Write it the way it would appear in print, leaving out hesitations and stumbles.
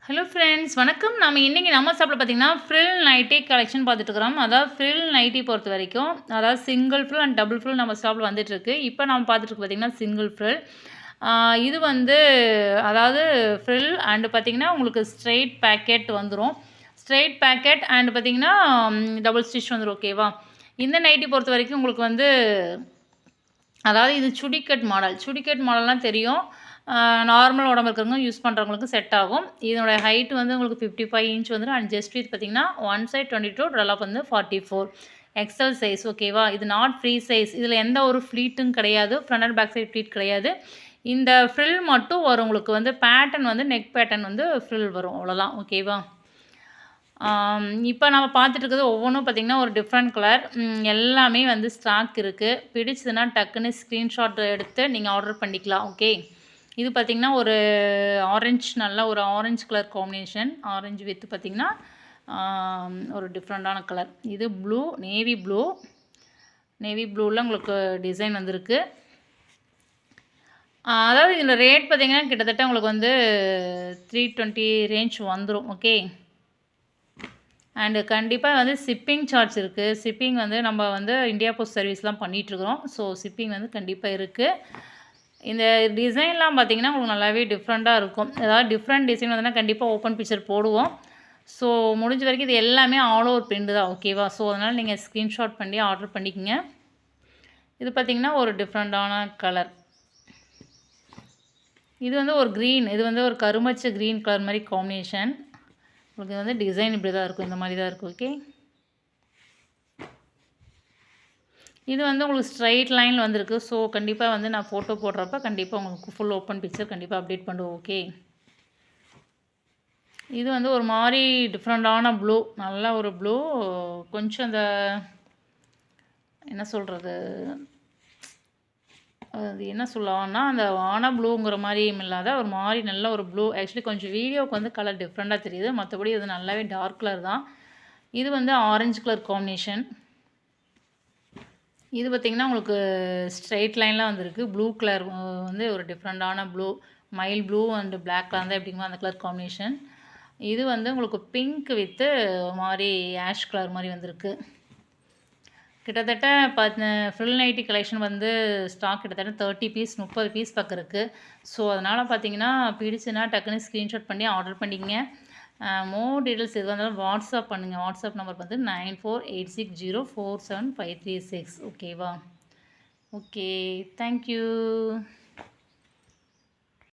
Hello friends வணக்கம். இன்றைக்கி நம்ம ஷாப்பில் பார்த்தீங்கன்னா ஃப்ரில் நைட்டி கலெக்ஷன் பார்த்துட்ருக்குறோம். அதாவது ஃப்ரில் நைட்டி பொறுத்த வரைக்கும் அதாவது single frill and double frill நம்ம ஷாப்பில் வந்துட்டுருக்கு. இப்போ நம்ம பார்த்துட்டு பார்த்தீங்கன்னா சிங்கிள் ஃப்ரில். இது வந்து அதாவது ஃப்ரில் அண்டு பார்த்தீங்கன்னா உங்களுக்கு ஸ்ட்ரெயிட் பேக்கெட் வந்துடும். ஸ்ட்ரெயிட் பேக்கெட் அண்டு பார்த்தீங்கன்னா டபுள் ஸ்டிச் வந்துடும். ஓகேவா? இந்த நைட்டி பொறுத்த வரைக்கும் உங்களுக்கு வந்து அதாவது இது சுடிக்கட் மாடல். சுடிக்கட் மாடல்லாம் தெரியும். நார்மல் உடம்பு இருக்கிறவங்க யூஸ் பண்ணுறவங்களுக்கு செட் ஆகும். இதனுடைய ஹைட் வந்து உங்களுக்கு 55 இன்ச் வந்துடும். அண்ட் செஸ்ட் வித் பார்த்தீங்கன்னா ஒன் சைட் 22, ட்ரெலாப் வந்து 44 எக்ஸல் சைஸ். ஓகேவா? இது நாட் ஃப்ரீ சைஸ். இதில் எந்த ஒரு ஃப்ளீட்டும் கிடையாது. Front and back side pleat கிடையாது. இந்த ஃப்ரில் மட்டும் வரும். உங்களுக்கு வந்து பேட்டர்ன் வந்து நெக் பேட்டர்ன் வந்து ஃப்ரில் வரும். அவ்வளோதான். ஓகேவா? இப்போ நம்ம பார்த்துட்டு இருக்கிறது ஒவ்வொன்றும் பார்த்திங்கன்னா ஒரு டிஃப்ரெண்ட் கலர். எல்லாமே வந்து ஸ்டாக் இருக்குது. பிடிச்சதுன்னா டக்குன்னு ஸ்க்ரீன்ஷாட் எடுத்து நீங்கள் ஆர்டர் பண்ணிக்கலாம். ஓகே. இது பார்த்திங்கன்னா ஒரு ஆரஞ்சு, நல்ல ஒரு orange colour combination. Orange with பார்த்திங்கன்னா ஒரு டிஃப்ரெண்ட்டான கலர். இது ப்ளூ, நேவி ப்ளூ. நேவி ப்ளூவில் உங்களுக்கு டிசைன் வந்திருக்கு. அதாவது இதில் ரேட் பார்த்திங்கன்னா கிட்டத்தட்ட உங்களுக்கு வந்து 320 ரேஞ்ச் வந்துடும். ஓகே. அண்டு கண்டிப்பாக வந்து ஷிப்பிங் சார்ஜ் இருக்குது. ஷிப்பிங் வந்து நம்ம வந்து இந்தியா போஸ்ட் சர்வீஸ்லாம் பண்ணிகிட்ருக்குறோம். ஸோ ஷிப்பிங் வந்து கண்டிப்பாக இருக்குது. இந்த டிசைன்லாம் பார்த்திங்கன்னா உங்களுக்கு நல்லாவே டிஃப்ரெண்ட்டாக இருக்கும். ஏதாவது டிஃப்ரெண்ட் டிசைன் வந்ததுன்னா கண்டிப்பாக ஓப்பன் பிக்சர் போடுவோம். ஸோ முடிஞ்ச வரைக்கும் இது எல்லாமே ஆல் ஓவர் பிரிண்ட் தான். ஓகேவா? ஸோ அதனால் நீங்கள் ஸ்க்ரீன்ஷாட் பண்ணி ஆர்டர் பண்ணிக்கோங்க. இது பார்த்திங்கன்னா ஒரு டிஃப்ரெண்ட்டான கலர். இது வந்து ஒரு க்ரீன். இது வந்து ஒரு கருமச்ச க்ரீன் கலர் மாதிரி காம்பினேஷன். உங்களுக்கு வந்து டிசைன் இப்படி தான் இருக்கும். இந்த மாதிரி தான் இருக்கும். ஓகே. இது வந்து உங்களுக்கு ஸ்ட்ரைட் லைன் வந்திருக்கு. ஸோ கண்டிப்பாக வந்து நான் ஃபோட்டோ போடுறப்ப கண்டிப்பாக உங்களுக்கு ஃபுல் ஓப்பன் பிக்சர் கண்டிப்பாக அப்டேட் பண்ணுவோம். ஓகே. இது வந்து ஒரு மாதிரி டிஃப்ரெண்ட்டான ப்ளூ. நல்ல ஒரு ப்ளூ. கொஞ்சம் அந்த என்ன சொல்கிறது, அது என்ன சொல்லலாம்னா அந்த வான ப்ளூங்கிற மாதிரியும் இல்லாத ஒரு மாதிரி நல்ல ஒரு ப்ளூ. ஆக்சுவலி கொஞ்சம் வீடியோவுக்கு வந்து கலர் டிஃப்ரெண்ட்டாக தெரியுது. மற்றபடி இது நல்லாவே டார்க் கலர் தான். இது வந்து ஆரஞ்சு கலர் காம்பினேஷன். இது பார்த்திங்கன்னா உங்களுக்கு ஸ்ட்ரெயிட் லைனில் வந்திருக்கு. ப்ளூ கலர் வந்து ஒரு டிஃப்ரெண்ட்டான blue. Mild blue and black colour தான் எப்படிங்குமோ அந்த கலர் காம்பினேஷன். இது வந்து உங்களுக்கு பிங்க் வித்து மாதிரி ஆஷ் கலர் மாதிரி வந்திருக்கு. கிட்டத்தட்ட ஃப்ரில் நைட்டி கலெக்ஷன் வந்து ஸ்டாக் கிட்டத்தட்ட 30 பீஸ் 30 பீஸ் பக்கம் இருக்குது. ஸோ அதனால் பார்த்தீங்கன்னா பிடிச்சுன்னா டக்குன்னு ஸ்க்ரீன்ஷாட் பண்ணி ஆர்டர் பண்ணிக்கங்க. மோர் டீட்டெயில்ஸ் எதுவாக இருந்தாலும் வாட்ஸ்அப் பண்ணுங்கள். வாட்ஸ்அப் நம்பர் வந்து 9486047536. ஓகேவா? ஓகே. தேங்க்யூ.